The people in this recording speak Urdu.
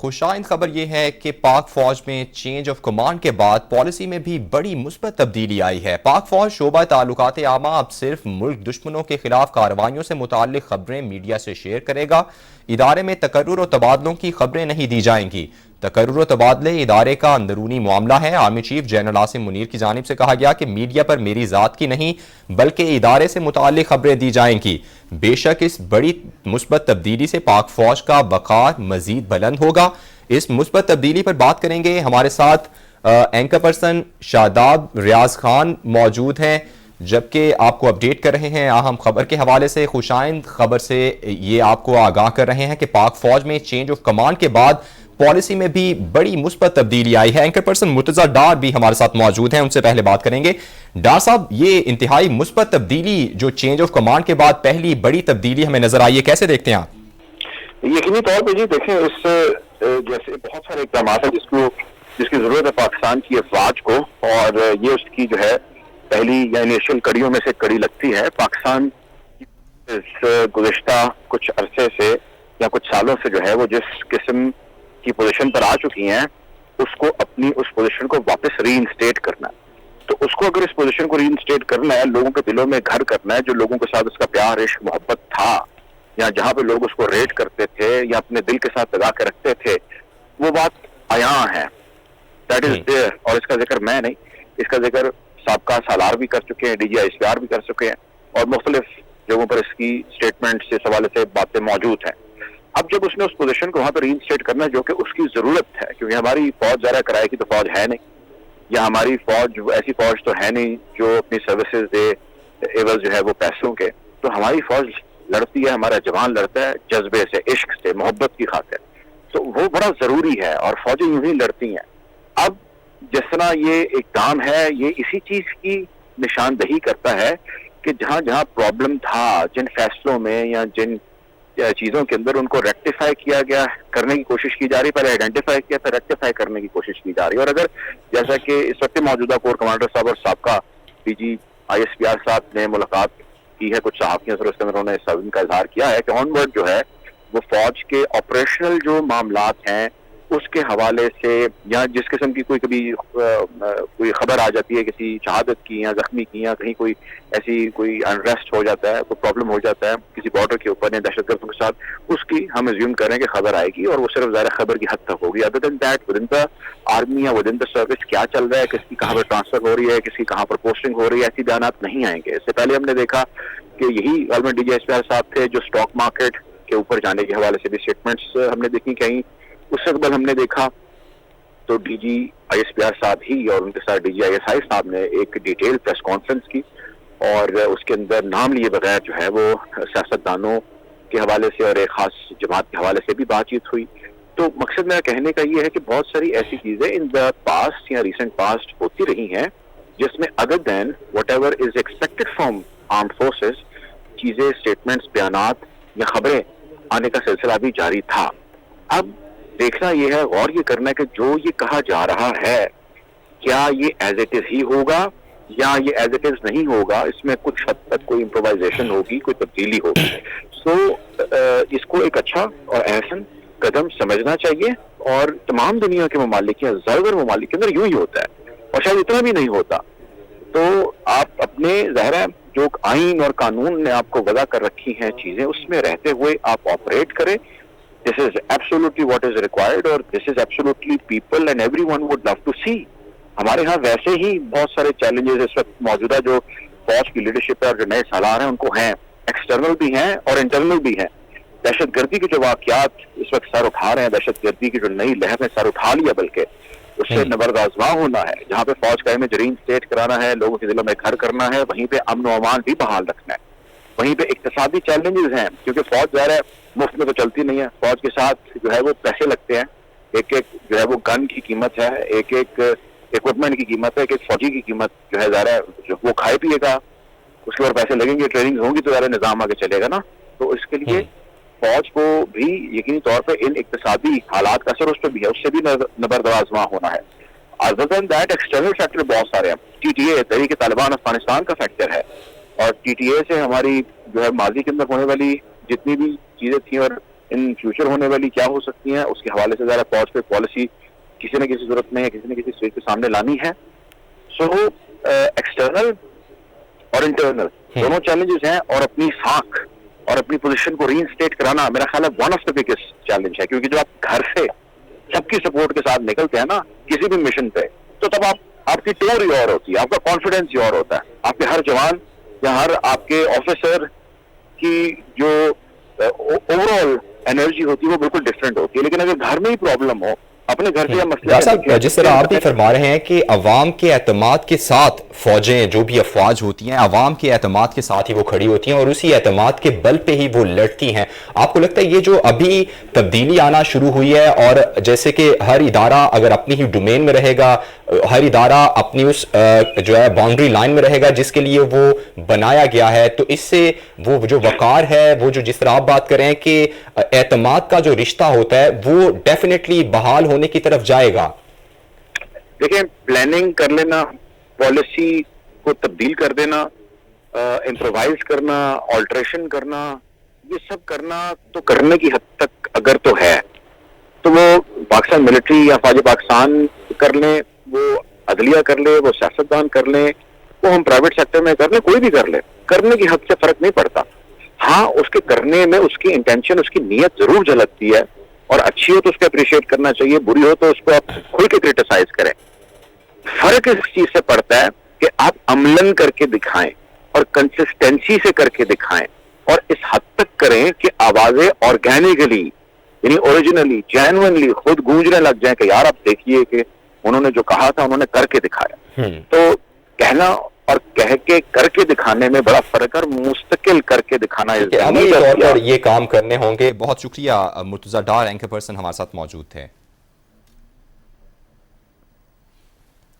خوشائند خبر یہ ہے کہ پاک فوج میں چینج آف کمانڈ کے بعد پالیسی میں بھی بڑی مثبت تبدیلی آئی ہے۔ پاک فوج شعبہ تعلقات عامہ اب صرف ملک دشمنوں کے خلاف کارروائیوں سے متعلق خبریں میڈیا سے شیئر کرے گا۔ ادارے میں تقرر و تبادلوں کی خبریں نہیں دی جائیں گی۔ تقرر و تبادلے ادارے کا اندرونی معاملہ ہے۔ Army chief general Asim Munir کی جانب سے کہا گیا کہ میڈیا پر میری ذات کی نہیں بلکہ ادارے سے متعلق خبریں دی جائیں گی۔ بے شک اس بڑی مثبت تبدیلی سے پاک فوج کا وقار مزید بلند ہوگا۔ اس مثبت تبدیلی پر بات کریں گے، ہمارے ساتھ اینکر پرسن شاداب ریاض خان موجود ہیں، جبکہ آپ کو اپڈیٹ کر رہے ہیں اہم خبر کے حوالے سے۔ خوشائند خبر سے یہ آپ کو آگاہ کر رہے ہیں کہ پاک فوج میں چینج آف کمانڈ کے بعد پالیسی میں بھی بڑی مثبت تبدیلی آئی ہے۔ اینکر پرسن مرتضی ڈار بھی ہمارے ساتھ موجود ہیں، ان سے پہلے بات کریں گے۔ ڈار صاحب، یہ انتہائی مثبت تبدیلی جو چینج آف کمانڈ کے بعد پہلی بڑی تبدیلی ہمیں نظر آئی ہے، کیسے دیکھتے ہیں آپ؟ یقینی طور پہ جی دیکھیں، اس جیسے بہت سارے اقدامات ہیں جس کی ضرورت ہے پاکستان کی افواج کو، اور یہ اس کی جو ہے پہلی یا انیشل کڑیوں میں سے کڑی لگتی ہے۔ پاکستان اس گزشتہ کچھ عرصے سے یا کچھ سالوں سے جو ہے وہ جس قسم کی پوزیشن پر آ چکی ہیں، اس کو اپنی اس پوزیشن کو واپس ری انسٹیٹ کرنا ہے۔ تو اس کو اگر اس پوزیشن کو ری انسٹیٹ کرنا ہے، لوگوں کے دلوں میں گھر کرنا ہے، جو لوگوں کے ساتھ اس کا پیار عشق محبت تھا، یا جہاں پہ لوگ اس کو ریٹ کرتے تھے یا اپنے دل کے ساتھ لگا کے رکھتے تھے، وہ بات عیاں ہے، دیٹ از دیئر۔ اور اس کا ذکر میں نہیں، اس کا ذکر سابقہ سالار بھی کر چکے ہیں، D G I S P R بھی کر چکے ہیں، اور مختلف جگہوں پر اس کی اسٹیٹمنٹ سے حوالے سے باتیں موجود ہیں۔ اب جب اس نے اس پوزیشن کو وہاں پر ری انسٹیٹ کرنا ہے جو کہ اس کی ضرورت ہے، کیونکہ ہماری فوج ذرا کرائے کی تو فوج ہے نہیں، یا ہماری فوج ایسی فوج تو ہے نہیں جو اپنی سروسز دے عوض جو ہے وہ پیسوں کے، تو ہماری فوج لڑتی ہے، ہمارا جوان لڑتا ہے جذبے سے، عشق سے، محبت کی خاطر، تو وہ بڑا ضروری ہے، اور فوجیں یوں ہی لڑتی ہیں۔ اب جس طرح یہ اقدام ہے، یہ اسی چیز کی نشاندہی کرتا ہے کہ جہاں جہاں پرابلم تھا، جن فیصلوں میں یا جن چیزوں کے اندر، ان کو ریکٹیفائی کیا گیا، کرنے کی کوشش کی جا رہی، پہلے آئیڈینٹیفائی کیا پھر ریکٹیفائی کرنے کی کوشش کی جا رہی ہے۔ اور اگر جیسا کہ اس وقت موجودہ کور کمانڈر صاحب اور سابقہ D G I S P R صاحب نے ملاقات کی ہے کچھ صحافیوں سے، اس کے اندر انہوں نے ان کا اظہار کیا ہے کہ آن ورڈ جو ہے وہ فوج کے آپریشنل جو معاملات ہیں اس کے حوالے سے، یا جس قسم کی کوئی خبر آ جاتی ہے کسی شہادت کی یا زخمی کی، یا کہیں کوئی ایسی کوئی انریسٹ ہو جاتا ہے، کوئی پرابلم ہو جاتا ہے کسی بارڈر کے اوپر یا دہشت گردوں کے ساتھ، اس کی ہم ایزیوم کریں کہ خبر آئے گی، اور وہ صرف ظاہر خبر کی حد تک ہوگی۔ Other than that within the army یا ود ان دا سروس کیا چل رہا ہے، کس کی کہاں پر ٹرانسفر ہو رہی ہے، کس کی کہاں پر پوسٹنگ ہو رہی ہے، ایسی بیانات نہیں آئیں گے۔ اس سے پہلے ہم نے دیکھا کہ یہی government D G S P R صاحب تھے جو اسٹاک مارکیٹ کے اوپر جانے کے حوالے سے بھی اسٹیٹمنٹس ہم نے دیکھی کہیں۔ اس سے قبل ہم نے دیکھا تو D G I S P R صاحب ہی اور ان کے ساتھ D G I S I صاحب نے ایک ڈیٹیل پریس کانفرنس کی، اور اس کے اندر نام لیے بغیر جو ہے وہ سیاستدانوں کے حوالے سے اور ایک خاص جماعت کے حوالے سے بھی بات چیت ہوئی۔ تو مقصد میرا کہنے کا یہ ہے کہ بہت ساری ایسی چیزیں ان دا پاسٹ یا ریسنٹ پاسٹ ہوتی رہی ہیں جس میں other than whatever is expected from armed forces, چیزیں، اسٹیٹمنٹس، بیانات یا خبریں آنے کا سلسلہ بھی جاری تھا۔ اب دیکھنا یہ ہے، غور یہ کرنا ہے کہ جو یہ کہا جا رہا ہے کیا یہ ایز اٹ از ہی ہوگا یا یہ ایز اٹ از نہیں ہوگا، اس میں کچھ حد تک کوئی امپرووائزیشن ہوگی، کوئی تبدیلی ہوگی۔ سو اس کو ایک اچھا اور احسن قدم سمجھنا چاہیے، اور تمام دنیا کے ممالک یا زیادہ تر ممالک کے اندر یوں ہی ہوتا ہے، اور شاید اتنا بھی نہیں ہوتا۔ تو آپ اپنے ظاہر ہے جو آئین اور قانون نے آپ کو وضع کر رکھی ہیں چیزیں، اس میں رہتے ہوئے آپ آپریٹ کریں۔ This is absolutely what is required, اور this is absolutely people and everyone would love to see۔ ہمارے ہاں ویسے ہی بہت سارے چیلنجز اس وقت موجودہ جو فوج کی لیڈرشپ ہے اور جو نئے سالار ہیں ان کو ہیں، ایکسٹرنل بھی ہیں اور انٹرنل بھی ہیں۔ دہشت گردی کے جو واقعات اس وقت سر اٹھا رہے ہیں، دہشت گردی کی جو نئی لہر نے سر اٹھا لیا، بلکہ اس سے نبرد آزما ہونا ہے۔ جہاں پہ فوج کا امیج ری انسٹیٹ کرانا ہے، لوگوں کے دلوں میں گھر کرنا ہے، وہیں پہ امن و امان بھی بحال رکھنا ہے۔ وہیں پہ اقتصادی چیلنجز ہیں، کیونکہ فوج ظاہر ہے مفت میں تو چلتی نہیں ہے، فوج کے ساتھ جو ہے وہ پیسے لگتے ہیں، ایک ایک جو ہے وہ گن کی قیمت ہے، ایک ایک اکوپمنٹ کی قیمت ہے، ایک ایک فوجی کی قیمت جو ہے ظاہر ہے وہ کھائے پیے گا، اس کے اوپر پیسے لگیں گے، ٹریننگ ہوں گی تو ظاہر نظام آگے چلے گا نا۔ تو اس کے لیے فوج کو بھی یقینی طور پہ ان اقتصادی حالات کا اثر اس پہ بھی ہے، اس سے بھی نبرد آزما ہونا ہے۔ Other than that external factor بہت سارے ہیں۔ ٹی ٹی اے تحریک طالبان افغانستان کا فیکٹر ہے، اور ٹی ٹی اے سے ہماری جو ہے ماضی کے اندر ہونے والی جتنی بھی چیزیں تھیں اور ان فیوچر ہونے والی کیا ہو سکتی ہیں، اس کے حوالے سے ذرا فوج پہ پالیسی کسی نہ کسی صورت میں یا کسی نہ کسی اسٹیج کے سامنے لانی ہے. سو ایکسٹرنل اور انٹرنل دونوں چیلنجز ہیں، اور اپنی ساکھ اور اپنی پوزیشن کو ری انسٹیٹ کرانا میرا خیال ہے one of the biggest challenge ہے. کیونکہ جب آپ گھر سے سب کی سپورٹ کے ساتھ نکلتے ہیں نا کسی بھی مشن پہ، تو تب آپ کی ٹور ہی اور ہوتی ہے، آپ کا کانفیڈینس ہی اور ہوتا ہے. آپ کے ہر جوان یا ہر آپ کے آفیسر کی جو اوور آل انرجی ہوتی ہے وہ بالکل ڈفرینٹ ہوتی ہے. لیکن اگر گھر میں ہی پرابلم ہو، اپنے گھر سے یا مسئلے ڈاکٹر صاحب جس طرح آپ بھی فرما رہے ہیں کہ عوام کے اعتماد کے ساتھ فوجیں جو بھی افواج ہوتی ہیں عوام کے اعتماد کے ساتھ ہی وہ کھڑی ہوتی ہیں اور اسی اعتماد کے بل پہ ہی وہ لڑتی ہیں، آپ کو لگتا ہے یہ جو ابھی تبدیلی آنا شروع ہوئی ہے، اور جیسے کہ ہر ادارہ اگر اپنی ہی ڈومین میں رہے گا، ہر ادارہ اپنی اس جو ہے باؤنڈری لائن میں رہے گا جس کے لیے وہ بنایا گیا ہے، تو اس سے وہ جو وقار ہے، وہ جو جس طرح آپ بات کریں کہ اعتماد کا جو رشتہ ہوتا ہے وہ ڈیفینیٹلی بحال ہونے کی طرف جائے گا. دیکھیں، پلاننگ کر لینا، پالیسی کو تبدیل کر دینا، امپرووائز کرنا، آلٹریشن کرنا، یہ سب کرنا تو کرنے کی حد تک اگر تو ہے تو وہ پاکستان ملٹری یا فوج پاکستان کر لیں، وہ عدلیہ کر لے، وہ سیاستدان کر لیں، وہ ہم پرائیویٹ سیکٹر میں کر لیں، کوئی بھی کر لے، کرنے کی حد سے فرق نہیں پڑتا. ہاں اس کے کرنے میں اس کی انٹینشن، اس کی نیت ضرور جھلکتی ہے، اور اچھی ہو تو اس کو اپریشیٹ کرنا چاہیے، بری ہو تو اس کو آپ کھل کے کرٹیسائز کریں. فرق اس چیز سے پڑتا ہے کہ آپ عملاً کر کے دکھائیں اور کنسسٹنسی سے کر کے دکھائیں، اور اس حد تک کریں کہ آوازیں آرگینکلی یعنی اوریجنلی جینوئنلی خود گونجنے لگ جائیں کہ یار آپ دیکھیے کہ انہوں نے جو کہا تھا انہوں نے کر کے دکھایا. تو کہنا اور کہہ کے کر کے دکھانے میں بڑا فرق ہے، اور مستقل کر کے دکھانا عملی طور پر یہ کام کرنے ہوں گے. بہت شکریہ مرتضیٰ ڈار، اینکر پرسن ہمارے ساتھ موجود تھے.